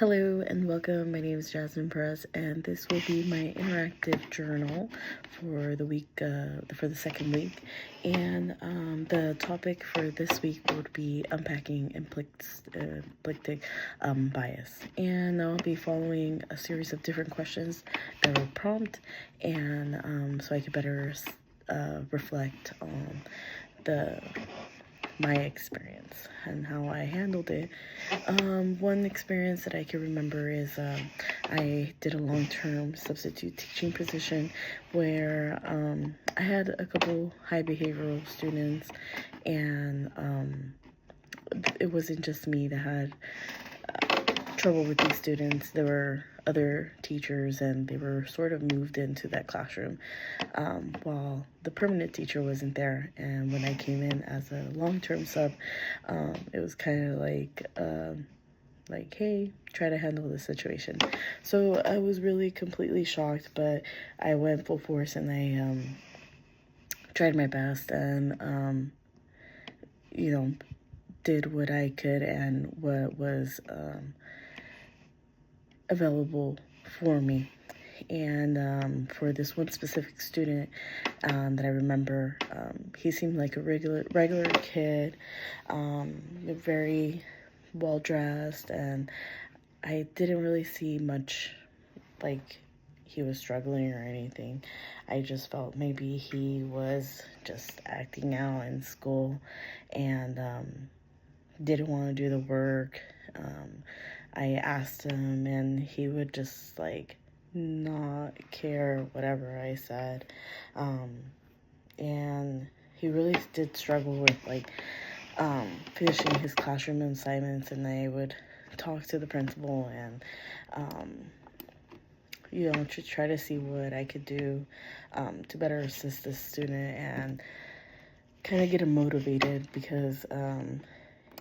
Hello and welcome. My name is Jasmine Perez, and this will be my interactive journal for the week, for the second week. And the topic for this week would be unpacking implicit bias. And I'll be following a series of different questions that will prompt, and so I could better reflect on the my experience and how I handled it. One experience that I can remember is I did a long-term substitute teaching position where I had a couple high behavioral students, and it wasn't just me that had trouble with these students. There were other teachers, and they were sort of moved into that classroom while the permanent teacher wasn't there. And when I came in as a long-term sub, it was kind of like, hey, try to handle this situation. So I was really completely shocked, but I went full force, and I tried my best, and did what I could and what was available for me. And for this one specific student that I remember, he seemed like a regular kid, very well dressed, and I didn't really see much like he was struggling or anything. I just felt maybe he was just acting out in school and didn't want to do the work. I asked him, and he would just not care whatever I said. And he really did struggle with finishing his classroom assignments, and I would talk to the principal and to try to see what I could do to better assist this student and kind of get him motivated, because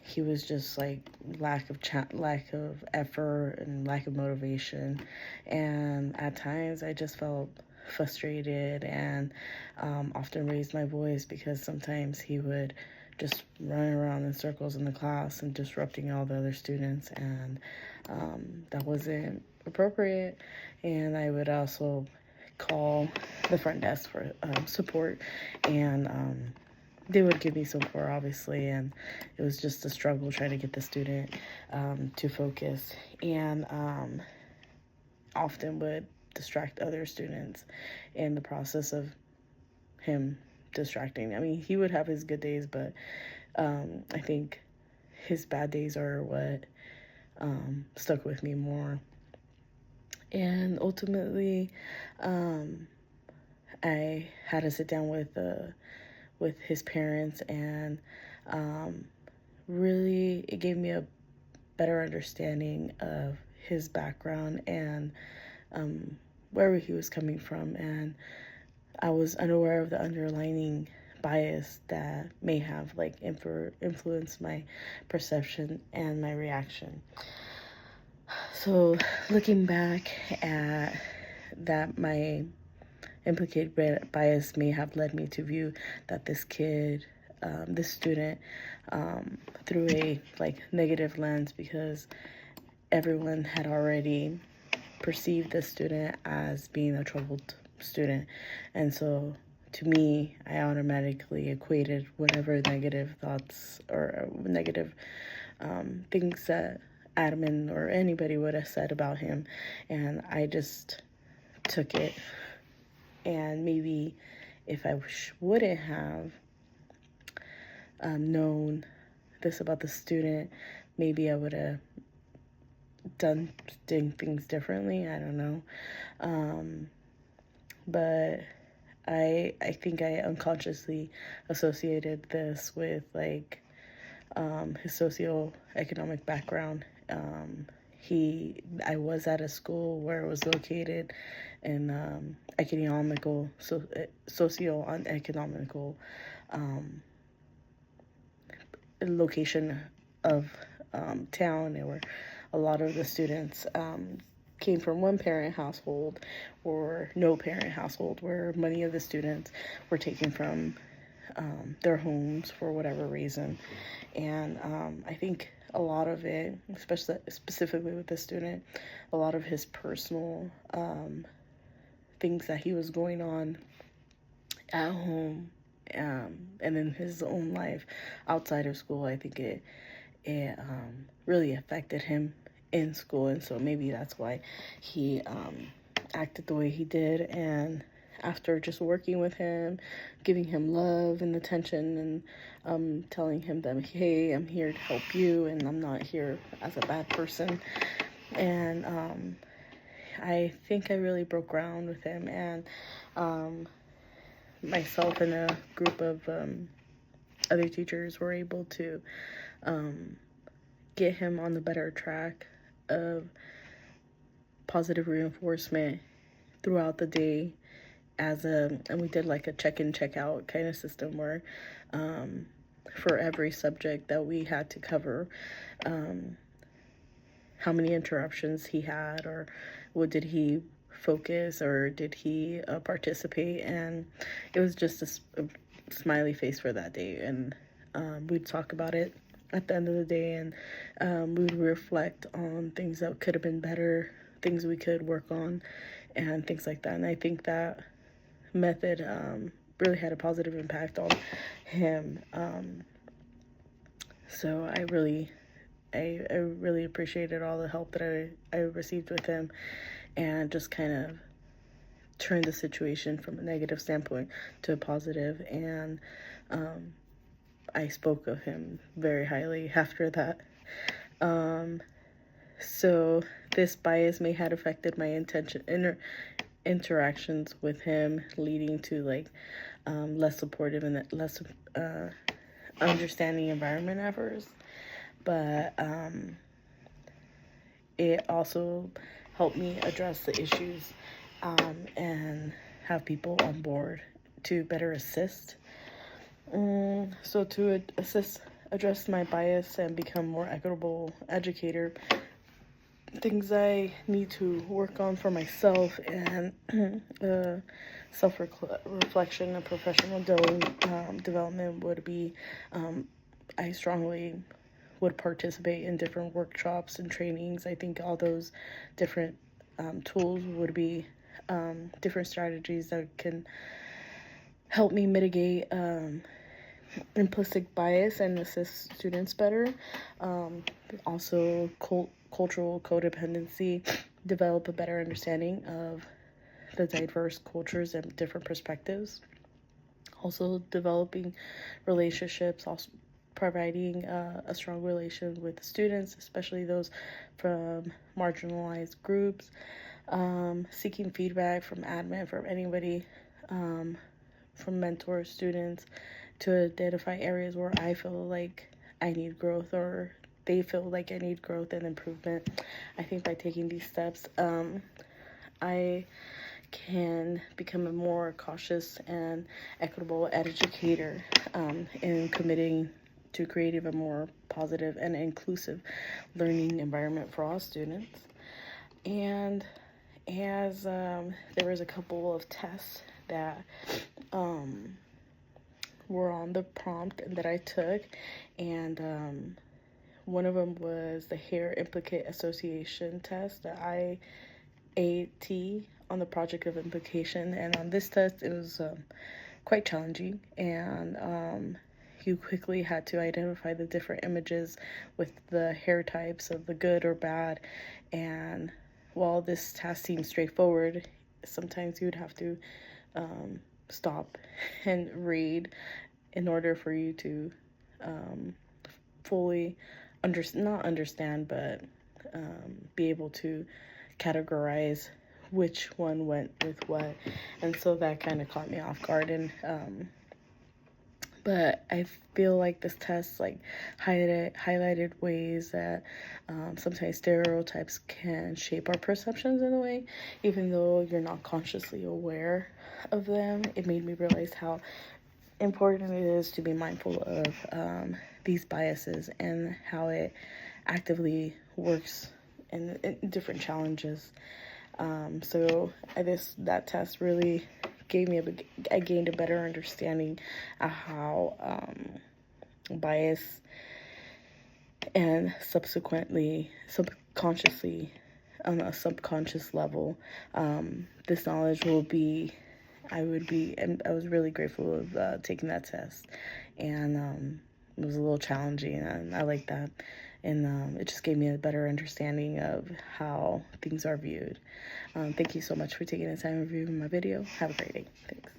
he was just lack of effort and lack of motivation, and at times I just felt frustrated and often raised my voice, because sometimes he would just run around in circles in the class and disrupting all the other students, and that wasn't appropriate. And I would also call the front desk for support, and they would give me support, obviously, and it was just a struggle trying to get the student to focus, and often would distract other students in the process of him distracting. I mean, he would have his good days, but I think his bad days are what stuck with me more. And ultimately, I had to sit down with his parents, and really it gave me a better understanding of his background and where he was coming from, and I was unaware of the underlying bias that may have influenced my perception and my reaction. So looking back at that, my implicated bias may have led me to view that this student, through a negative lens, because everyone had already perceived this student as being a troubled student. And so to me, I automatically equated whatever negative thoughts or negative things that Admin or anybody would have said about him, and I just took it. And maybe if I wouldn't have known this about the student, maybe I would have done things differently. I don't know. But I think I unconsciously associated this with his socioeconomic background. I was at a school where it was located in socioeconomical location of town, where a lot of the students came from one parent household or no parent household, where many of the students were taken from their homes for whatever reason. And I think a lot of it, especially specifically with this student, a lot of his personal things that he was going on at home, and in his own life outside of school. I think it really affected him in school, and so maybe that's why he acted the way he did. And after just working with him, giving him love and attention, and telling him that, hey, I'm here to help you, and I'm not here as a bad person. And I think I really broke ground with him, and myself and a group of other teachers were able to get him on the better track of positive reinforcement throughout the day, and we did like a check-in, check-out kind of system where for every subject that we had to cover, how many interruptions he had, or what did he focus, or did he participate. And it was just a smiley face for that day, and we'd talk about it at the end of the day, and we'd reflect on things that could have been better, things we could work on, and things like that. And I think that method really had a positive impact on him. So I really appreciated all the help that I received with him, and just kind of turned the situation from a negative standpoint to a positive. And I spoke of him very highly after that. So this bias may have affected my interactions with him, leading to like less supportive and less understanding environment at first. But it also helped me address the issues and have people on board to better assist. So to address my bias and become more equitable educator, things I need to work on for myself, and self-reflection and professional development would be, I strongly would participate in different workshops and trainings. I think all those different tools would be different strategies that can help me mitigate implicit bias and assist students better. Also, cultural codependency, develop a better understanding of the diverse cultures and different perspectives. Also, developing relationships, also providing a strong relation with students, especially those from marginalized groups. Seeking feedback from admin, from anybody, from mentors, students, to identify areas where I feel like I need growth, or they feel like I need growth and improvement. I think by taking these steps, I can become a more cautious and equitable educator, in committing to creating a more positive and inclusive learning environment for all students. And as there was a couple of tests that were on the prompt that I took, and one of them was the Hair Implicate Association test, the IAT, on the project of implication. And on this test, it was quite challenging, and you quickly had to identify the different images with the hair types of the good or bad. And while this task seems straightforward, sometimes you would have to stop and read in order for you to fully not understand, but be able to categorize which one went with what. And so that kind of caught me off guard. And but I feel like this test like highlighted ways that sometimes stereotypes can shape our perceptions in a way, even though you're not consciously aware of them. It made me realize how important it is to be mindful of these biases and how it actively works in different challenges. So that test really I gained a better understanding of how bias and subsequently, subconsciously, on a subconscious level, this knowledge will be, and I was really grateful of taking that test, and it was a little challenging, and I like that, and it just gave me a better understanding of how things are viewed. Thank you so much for taking the time to review my video. Have a great day. Thanks.